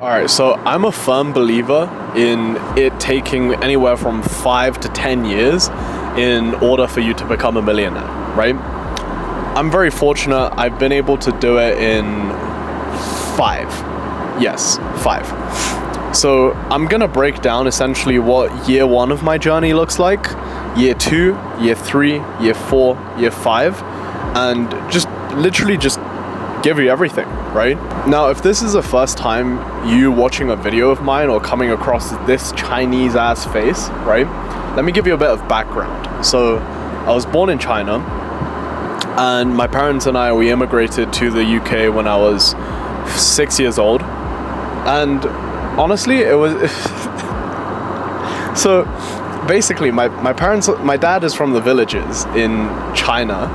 All right, so I'm a firm believer in it taking anywhere from 5 to 10 years in order for you to become a millionaire, right? I'm very fortunate. I've been able to do it in 5. Yes, 5. So I'm gonna break down essentially what year 1 of my journey looks like, year 2, year 3, year 4, year 5, and just literally just give you everything, right? Now, if this is the first time you watching a video of mine or coming across this Chinese ass face, right? Let me give you a bit of background. So I was born in China, and my parents and we immigrated to the UK when I was 6 years old. And honestly, it was so basically my dad is from the villages in China,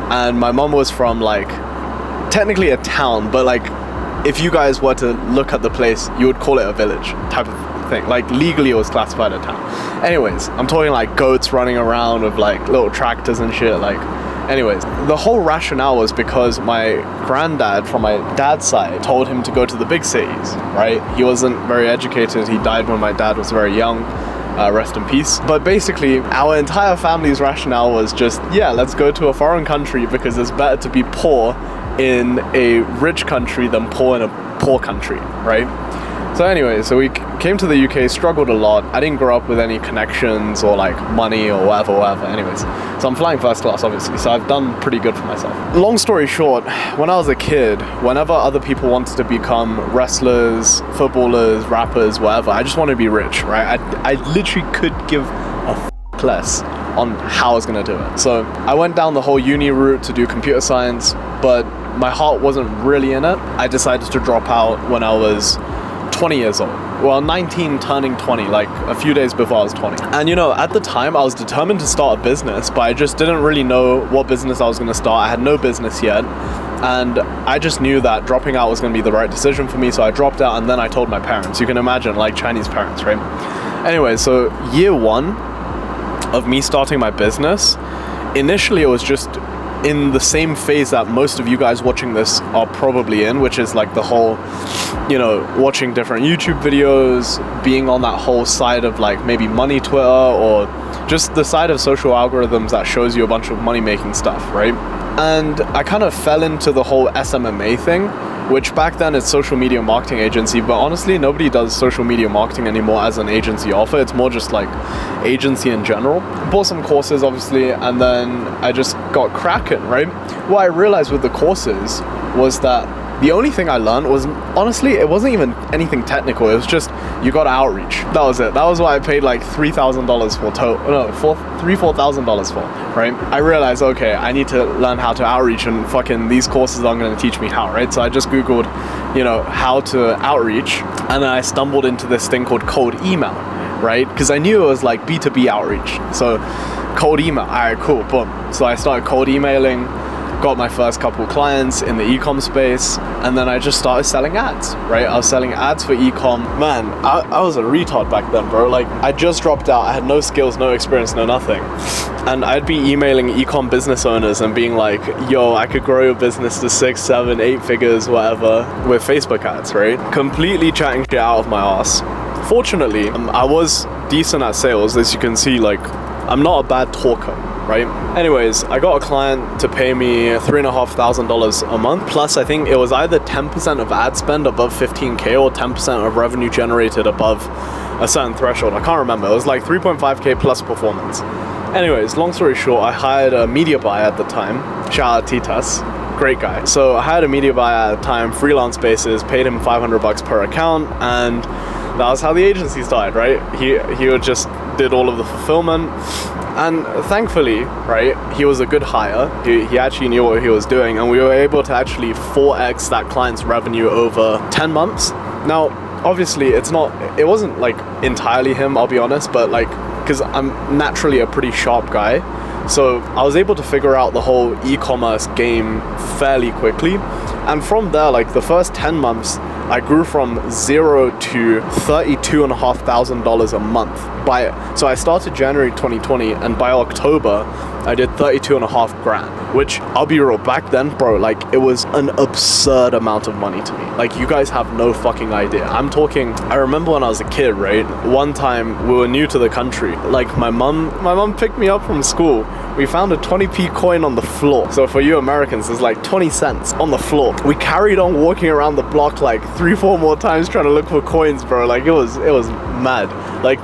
and my mom was from like technically a town, but like if you guys were to look at the place, you would call it a village type of thing. Like legally it was classified a town. Anyways, I'm talking like goats running around with like little tractors and shit. Like anyways, the whole rationale was because my granddad from my dad's side told him to go to the big cities, right? He wasn't very educated. He died when my dad was very young. Rest in peace. But basically, our entire family's rationale was just, yeah, let's go to a foreign country because it's better to be poor in a rich country than poor in a poor country, right? So anyway, so we came to the UK, struggled a lot. I didn't grow up with any connections or like money or whatever. Anyways, so I'm flying first class, obviously. So I've done pretty good for myself. Long story short, when I was a kid, whenever other people wanted to become wrestlers, footballers, rappers, whatever, I just wanted to be rich, right? I literally could give a less on how I was gonna do it. So I went down the whole uni route to do computer science, but my heart wasn't really in it. I decided to drop out when I was 20 years old. Well, 19 turning 20, like a few days before I was 20. And you know, at the time I was determined to start a business, but I just didn't really know what business I was going to start. I had no business yet. And I just knew that dropping out was going to be the right decision for me. So I dropped out, and then I told my parents. You can imagine, like Chinese parents, right? Anyway, so year 1 of me starting my business, initially it was just in the same phase that most of you guys watching this are probably in, which is like the whole, you know, watching different YouTube videos, being on that whole side of like maybe money Twitter, or just the side of social algorithms that shows you a bunch of money making stuff, right? And I kind of fell into the whole SMMA thing, which back then is social media marketing agency, but honestly nobody does social media marketing anymore as an agency offer. It's more just like agency in general. Bought some courses obviously, and then I just got cracking, right? What I realized with the courses was that the only thing I learned was, honestly, it wasn't even anything technical. It was just, you got to outreach. That was it. That was what I paid like $3,000 for $4,000 for, right? I realized, okay, I need to learn how to outreach, and fucking these courses aren't going to teach me how, right? So I just Googled, you know, how to outreach, and then I stumbled into this thing called cold email, right? Because I knew it was like B2B outreach. So cold email, all right, cool, boom. So I started cold emailing, got my first couple clients in the e-com space, and then I just started selling ads, right? I was selling ads for e-com. Man, I was a retard back then, bro. Like, I just dropped out. I had no skills, no experience, no nothing. And I'd be emailing e-com business owners and being like, yo, I could grow your business to 6, 7, 8 figures, whatever, with Facebook ads, right? Completely chatting shit out of my ass. Fortunately, I was decent at sales. As you can see, like, I'm not a bad talker, right? Anyways, I got a client to pay me $3,500 a month. Plus, I think it was either 10% of ad spend above 15K or 10% of revenue generated above a certain threshold. I can't remember. It was like 3.5K plus performance. Anyways, long story short, I hired a media buyer at the time. Shout out Titas. Great guy. So I hired a media buyer at the time, freelance basis, paid him $500 per account, and that was how the agency started, right? He just did all of the fulfillment, and thankfully, right, he was a good hire. He actually knew what he was doing, and we were able to actually 4x that client's revenue over 10 months. Now, obviously, it wasn't like entirely him, I'll be honest, but like, because I'm naturally a pretty sharp guy, so I was able to figure out the whole e-commerce game fairly quickly. And from there, like the first 10 months, I grew from 0 to $32,500 a month. So I started January 2020, and by October, I did 32.5 grand, which I'll be real, back then, bro, like it was an absurd amount of money to me. Like you guys have no fucking idea. I'm talking, I remember when I was a kid, right? One time we were new to the country. Like my mom picked me up from school. We found a 20p coin on the floor. So for you Americans, it's like 20 cents on the floor. We carried on walking around the block like 3-4 more times trying to look for coins, bro. Like it was mad. Like,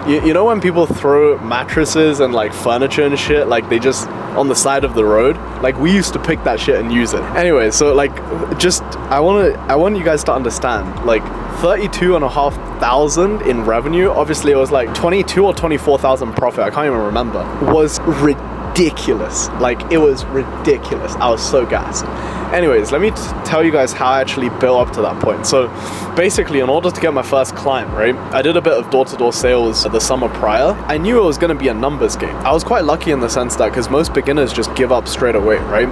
you know when people throw mattresses and like furniture and shit, like they just on the side of the road? Like we used to pick that shit and use it. Anyway, so like just I want you guys to understand, like 32,500 in revenue, obviously it was like 22 or 24,000 profit, I can't even remember, was ridiculous. Like it was ridiculous. I was so gassed. Anyways, let me tell you guys how I actually built up to that point. So basically, in order to get my first client, right, I did a bit of door-to-door sales the summer prior. I knew it was going to be a numbers game. I was quite lucky in the sense that, because most beginners just give up straight away, right?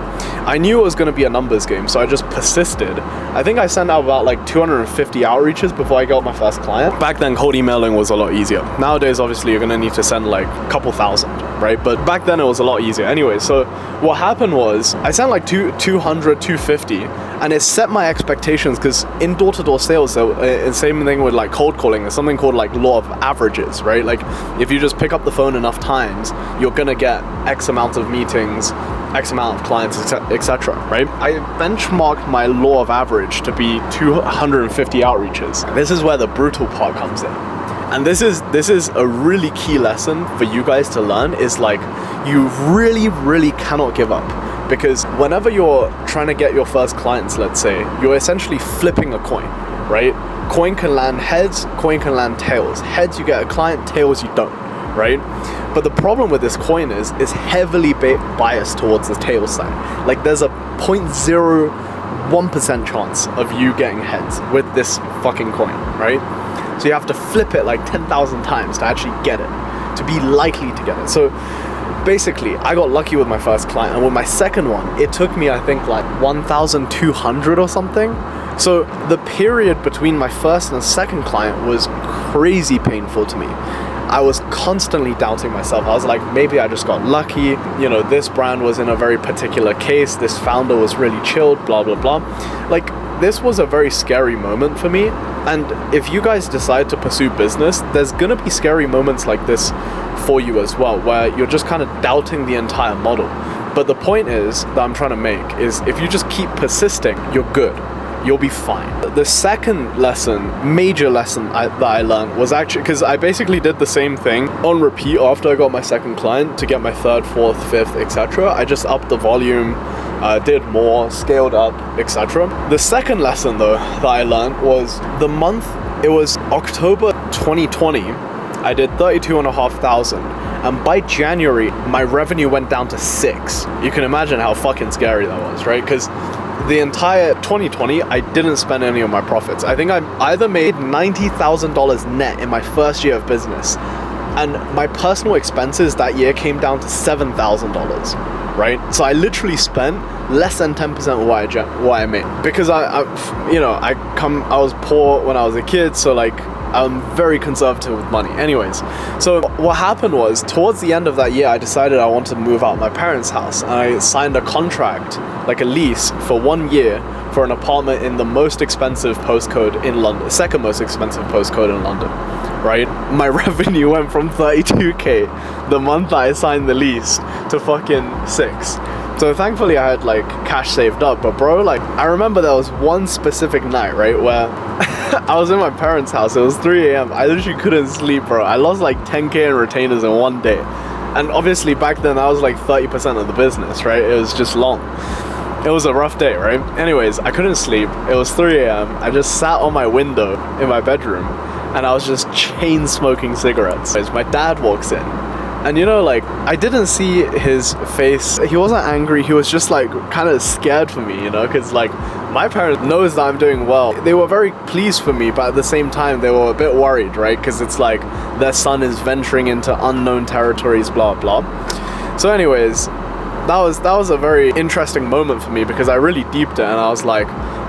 I knew it was going to be a numbers game, so I just persisted. I think I sent out about like 250 outreaches before I got my first client. Back then, cold emailing was a lot easier. Nowadays, obviously, you're going to need to send like a couple thousand, right? But back then, it was a lot easier. Anyway, so what happened was I sent like 250, and it set my expectations, because in door-to-door sales, the same thing with like cold calling, there's something called like law of averages, right? Like if you just pick up the phone enough times, you're gonna get X amount of meetings, X amount of clients, etc., right? I benchmarked my law of average to be 250 outreaches. This is where the brutal part comes in. And this is a really key lesson for you guys to learn, is like you really cannot give up. Because whenever you're trying to get your first clients, let's say, you're essentially flipping a coin, right? Coin can land heads, coin can land tails. Heads, you get a client, tails, you don't, right? But the problem with this coin is heavily biased towards the tail side. Like there's a 0.01% chance of you getting heads with this fucking coin, right? So you have to flip it like 10,000 times to actually get it, to be likely to get it. So basically, I got lucky with my first client, and with my second one, it took me, I think, like 1,200 or something. So the period between my first and second client was crazy painful to me. I was constantly doubting myself. I was like, maybe I just got lucky. You know, this brand was in a very particular case. This founder was really chilled, blah, blah, blah. Like, this was a very scary moment for me. And if you guys decide to pursue business, there's gonna be scary moments like this for you as well, where you're just kind of doubting the entire model. But the point is that I'm trying to make is, if you just keep persisting, you're good. You'll be fine. The second lesson, major lesson that I learned was actually, because I basically did the same thing on repeat after I got my second client to get my third, fourth, fifth, etc. I just upped the volume, did more, scaled up, etc. The second lesson though that I learned was it was October 2020, I did 32,500, and by January my revenue went down to 6. You can imagine how fucking scary that was, right? Because the entire 2020, I didn't spend any of my profits. I think I either made $90,000 net in my first year of business, and my personal expenses that year came down to $7,000, right? So I literally spent less than 10% of what I made, because I was poor when I was a kid, so like I'm very conservative with money. Anyways, so what happened was, towards the end of that year, I decided I wanted to move out of my parents' house, and I signed a contract, like a lease, for 1 year for an apartment in the most expensive postcode in London, second most expensive postcode in London, right? My revenue went from 32k the month that I signed the lease to fucking 6. So thankfully I had like cash saved up, but bro, like I remember there was one specific night, right, where I was in my parents' house. It was 3 a.m. I literally couldn't sleep, bro. I lost like 10k in retainers in one day. And obviously back then I was like 30% of the business, right? It was just long. It was a rough day, right? Anyways, I couldn't sleep. It was 3 a.m. I just sat on my window in my bedroom, and I was just chain smoking cigarettes. My dad walks in, and you know, like, I didn't see his face. He wasn't angry. He was just like kind of scared for me, you know, because like my parents knows that I'm doing well. They were very pleased for me, but at the same time they were a bit worried, right? Because it's like their son is venturing into unknown territories, blah blah. So anyways, that was a very interesting moment for me, because I really deeped it and I was like,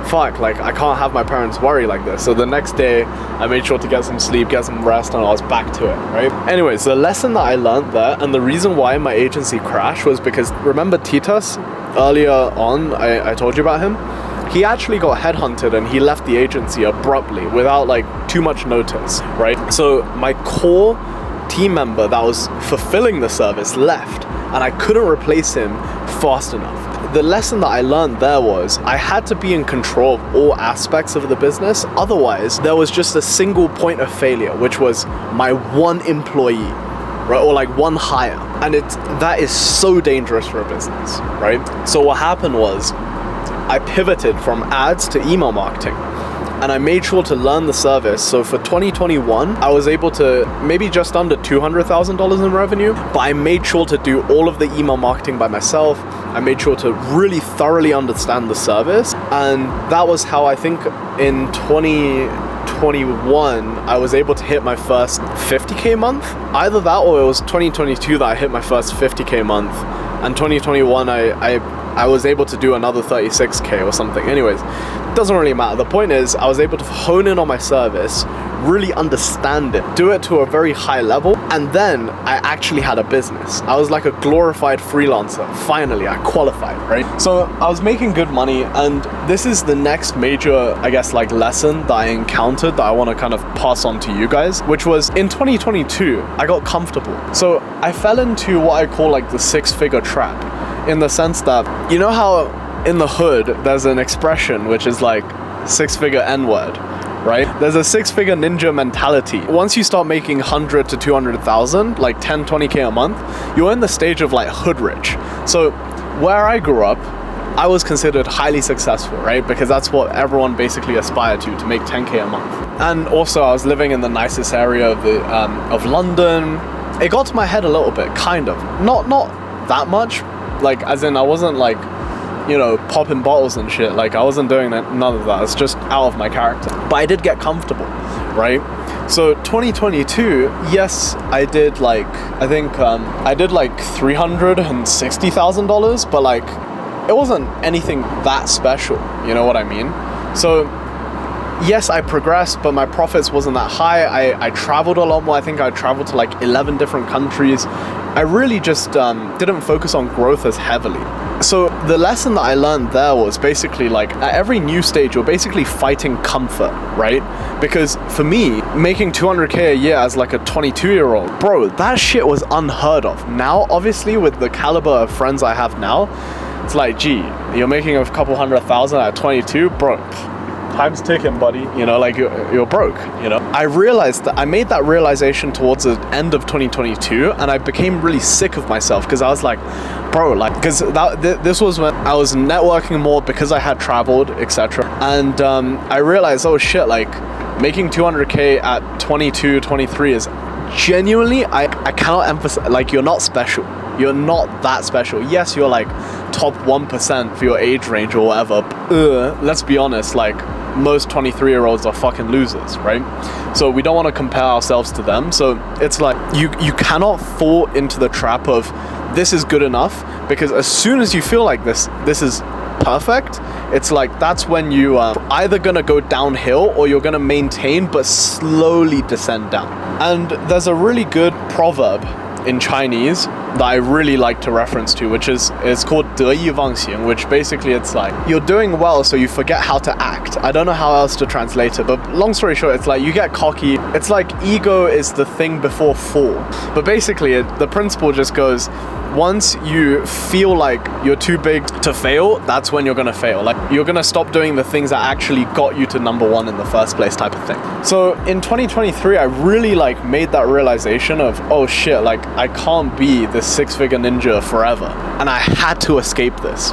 fuck, like I can't have my parents worry like this. So the next day I made sure to get some sleep, get some rest, and I was back to it, right? Anyways, the lesson that I learned there, and the reason why my agency crashed, was because, remember Titus earlier on, I told you about him? He actually got headhunted and he left the agency abruptly without like too much notice, right? So my core team member that was fulfilling the service left, and I couldn't replace him fast enough. The lesson that I learned there was I had to be in control of all aspects of the business. Otherwise, there was just a single point of failure, which was my one employee, right? Or like one hire. And that is so dangerous for a business, right? So what happened was I pivoted from ads to email marketing, and I made sure to learn the service. So for 2021, I was able to maybe just under $200,000 in revenue, but I made sure to do all of the email marketing by myself. I made sure to really thoroughly understand the service. And that was how I think in 2021, I was able to hit my first 50K month. Either that, or it was 2022 that I hit my first 50K month. And 2021, I was able to do another 36K or something. Anyways, it doesn't really matter. The point is, I was able to hone in on my service, really understand it, do it to a very high level, and then I actually had a business. I was like a glorified freelancer. Finally, I qualified, right? So I was making good money, and this is the next major, I guess, like lesson that I encountered that I want to kind of pass on to you guys, which was in 2022, I got comfortable. So I fell into what I call like the six-figure trap, in the sense that, you know how in the hood there's an expression which is like six-figure N-word, right? There's a six-figure ninja mentality. Once you start making 100 to 200,000, like 10, 20K a month, you're in the stage of like hood rich. So where I grew up, I was considered highly successful, right? Because that's what everyone basically aspired to make 10K a month. And also I was living in the nicest area of London. It got to my head a little bit, kind of. Not that much. Like, as in, I wasn't like, you know, popping bottles and shit. Like, I wasn't doing none of that. It's just out of my character. But I did get comfortable, right? So 2022, yes, I did like, I think I did like $360,000, but like, it wasn't anything that special. You know what I mean? So yes, I progressed, but my profits wasn't that high. I traveled a lot more. I think I traveled to like 11 different countries. I really just didn't focus on growth as heavily. So the lesson that I learned there was basically like at every new stage, you're basically fighting comfort, right? Because for me, making 200K a year as like a 22-year-old, bro, that shit was unheard of. Now, obviously, with the caliber of friends I have now, it's like, gee, you're making a couple $100,000 at 22, bro. Time's ticking, buddy. You know, like you're broke, you know. I realized that I made that realization towards the end of 2022, and I became really sick of myself, because I was like, bro, like, because this was when I was networking more because I had traveled, etc. And I realized, oh shit, like making 200K at 22, 23 is genuinely, I cannot emphasize, like, you're not special. You're not that special. Yes, you're like top 1% for your age range or whatever. Let's be honest, like most 23-year-olds are fucking losers, right? So we don't want to compare ourselves to them. So it's like you cannot fall into the trap of this is good enough, because as soon as you feel like this is perfect, it's like that's when you are either gonna go downhill or you're gonna maintain but slowly descend down. And there's a really good proverb in Chinese that I really like to reference to, which is called 得意忘形, which basically it's like you're doing well so you forget how to act. I don't know how else to translate it, but long story short, it's like you get cocky. It's like ego is the thing before fall. But basically the principle just goes, once you feel like you're too big to fail, that's when you're gonna fail. Like you're gonna stop doing the things that actually got you to number one in the first place, type of thing. So in 2023, I really like made that realization of, oh shit, like I can't be this six-figure ninja forever, and I had to escape this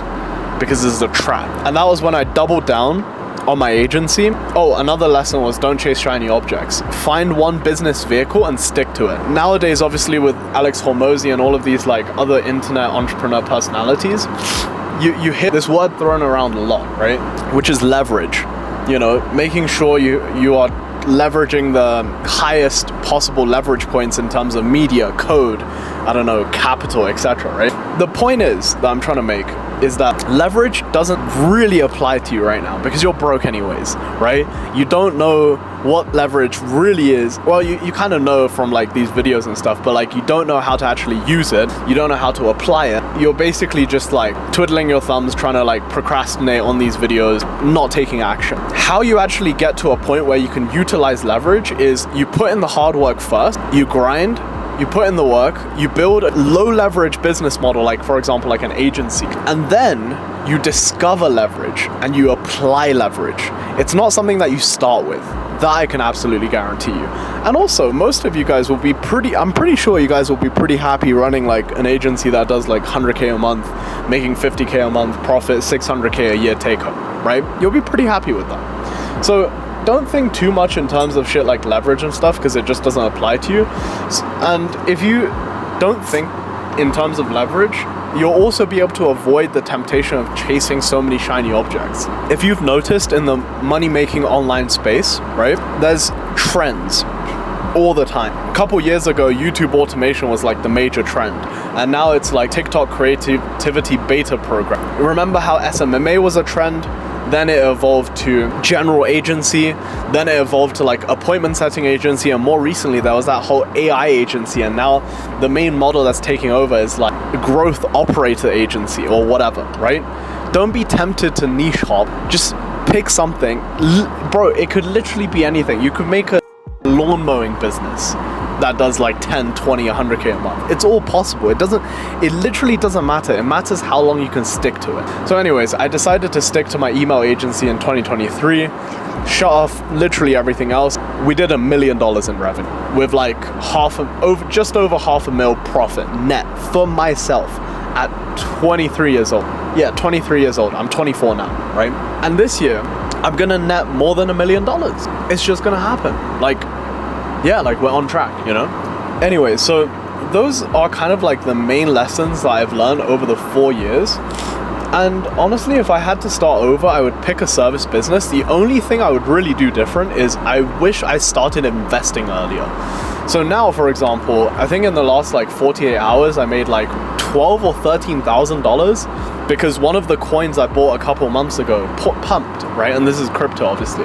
because this is a trap. And that was when I doubled down on my agency. Oh, another lesson was don't chase shiny objects. Find one business vehicle and stick to it. Nowadays, obviously with Alex Hormozy and all of these like other internet entrepreneur personalities, you hear this word thrown around a lot, right? Which is leverage. You know, making sure you are leveraging the highest possible leverage points in terms of media, code, I don't know, capital, etc., right? The point is that I'm trying to make is that leverage doesn't really apply to you right now because you're broke anyways, right? You don't know what leverage really is. Well, you kind of know from like these videos and stuff, but like you don't know how to actually use it. You don't know how to apply it. You're basically just like twiddling your thumbs, trying to like procrastinate on these videos, not taking action. How you actually get to a point where you can utilize leverage is you put in the hard work first, you grind, you put in the work, you build a low leverage business model, like for example, like an agency, and then you discover leverage and you apply leverage. It's not something that you start with. That I can absolutely guarantee you. And also, most of you guys will be I'm pretty sure you guys will be pretty happy running like an agency that does like 100K a month, making 50K a month profit, 600K a year take home, right? You'll be pretty happy with that. So don't think too much in terms of shit like leverage and stuff because it just doesn't apply to you. And if you don't think in terms of leverage, you'll also be able to avoid the temptation of chasing so many shiny objects. If you've noticed in the money-making online space, right, there's trends all the time. A couple years ago, YouTube automation was like the major trend, and now it's like TikTok creativity beta program. Remember how SMMA was a trend? Then it evolved to general agency, then it evolved to like appointment setting agency, and more recently there was that whole AI agency, and now the main model that's taking over is like growth operator agency or whatever, right? Don't be tempted to niche hop, just pick something. Bro, it could literally be anything. You could make a lawn mowing business that does like 10, 20, 100K a month. It's all possible. It literally doesn't matter. It matters how long you can stick to it. So anyways, I decided to stick to my email agency in 2023, shut off literally everything else. We did $1 million in revenue with like just over $500,000 profit net for myself at 23 years old. Yeah, 23 years old. I'm 24 now, right? And this year, I'm gonna net more than $1 million. It's just gonna happen. Like, yeah, like we're on track, you know? Anyway, so those are kind of like the main lessons that I've learned over the 4 years. And honestly, if I had to start over, I would pick a service business. The only thing I would really do different is I wish I started investing earlier. So now, for example, I think in the last like 48 hours, I made like $12,000 or $13,000 because one of the coins I bought a couple months ago pumped, right? And this is crypto, obviously.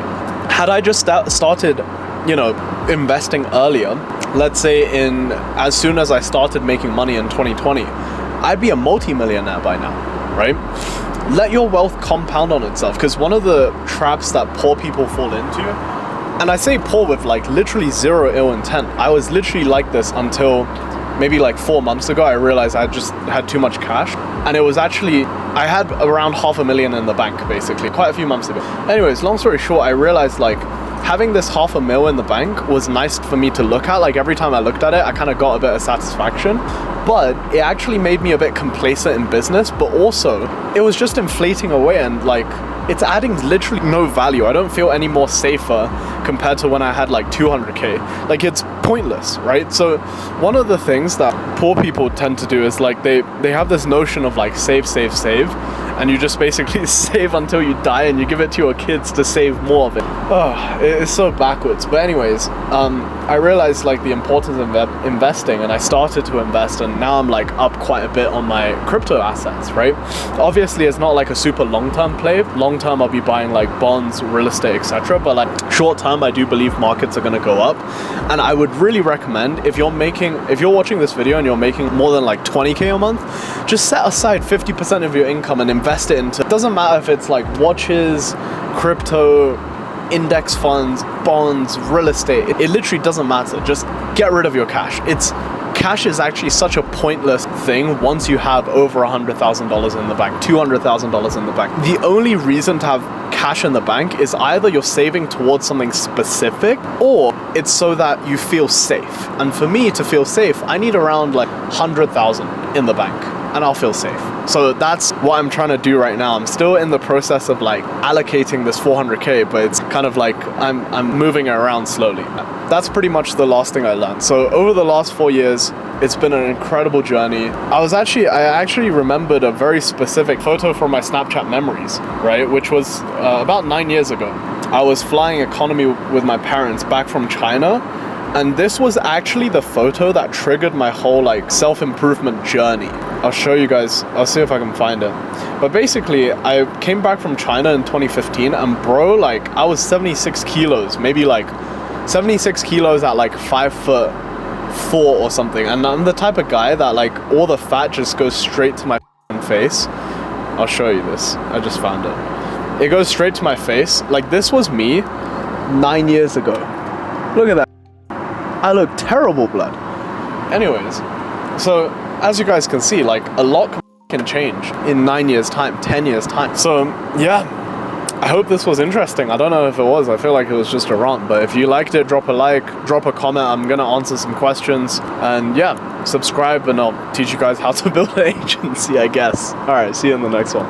Had I just started, you know, investing earlier, let's say as soon as I started making money in 2020, I'd be a multi-millionaire by now, right? Let your wealth compound on itself, because one of the traps that poor people fall into, and I say poor with like literally zero ill intent. I was literally like this until maybe like 4 months ago. I realized I just had too much cash, and it was actually, I had around $500,000 in the bank basically quite a few months ago. Anyways, long story short, I realized like having this $500,000 in the bank was nice for me to look at. Like every time I looked at it, I kind of got a bit of satisfaction, but it actually made me a bit complacent in business, but also it was just inflating away, and like it's adding literally no value. I don't feel any more safer compared to when I had like 200K. Like it's pointless, right? So one of the things that poor people tend to do is like they have this notion of like save, and you just basically save until you die and you give it to your kids to save more of it. Oh, it's so backwards. But anyways, I realized like the importance of investing, and I started to invest, and now I'm like up quite a bit on my crypto assets, right? Obviously it's not like a super long-term play. Long-term I'll be buying like bonds, real estate, etc. But like short-term, I do believe markets are going to go up, and I would really recommend if you're watching this video and you're making more than like 20K a month, just set aside 50% of your income and invest it into, it doesn't matter if it's like watches, crypto, index funds, bonds, real estate. It literally doesn't matter. Just get rid of your cash. Cash is actually such a pointless thing once you have over $100,000 in the bank, $200,000 in the bank. The only reason to have cash in the bank is either you're saving towards something specific, or it's so that you feel safe. And for me to feel safe, I need around like 100,000 in the bank, and I'll feel safe. So that's what I'm trying to do right now. I'm still in the process of like allocating this 400K, but it's kind of like I'm moving it around slowly. That's pretty much the last thing I learned. So over the last 4 years, it's been an incredible journey. I actually remembered a very specific photo from my Snapchat memories, right? Which was about 9 years ago. I was flying economy with my parents back from China, and this was actually the photo that triggered my whole like self-improvement journey. I'll show you guys, I'll see if I can find it. But basically, I came back from China in 2015, and bro, like I was 76 kilos, maybe like 76 kilos at like 5'4" or something. And I'm the type of guy that like all the fat just goes straight to my face. I'll show you this, I just found it. It goes straight to my face. Like this was me 9 years ago. Look at that. I look terrible, blood. Anyways, so as you guys can see, like a lot can change in 9 years time, 10 years time. So yeah, I hope this was interesting. I don't know if it was, I feel like it was just a rant, but if you liked it, drop a like, drop a comment. I'm gonna answer some questions, and yeah, subscribe and I'll teach you guys how to build an agency, I guess. All right, see you in the next one.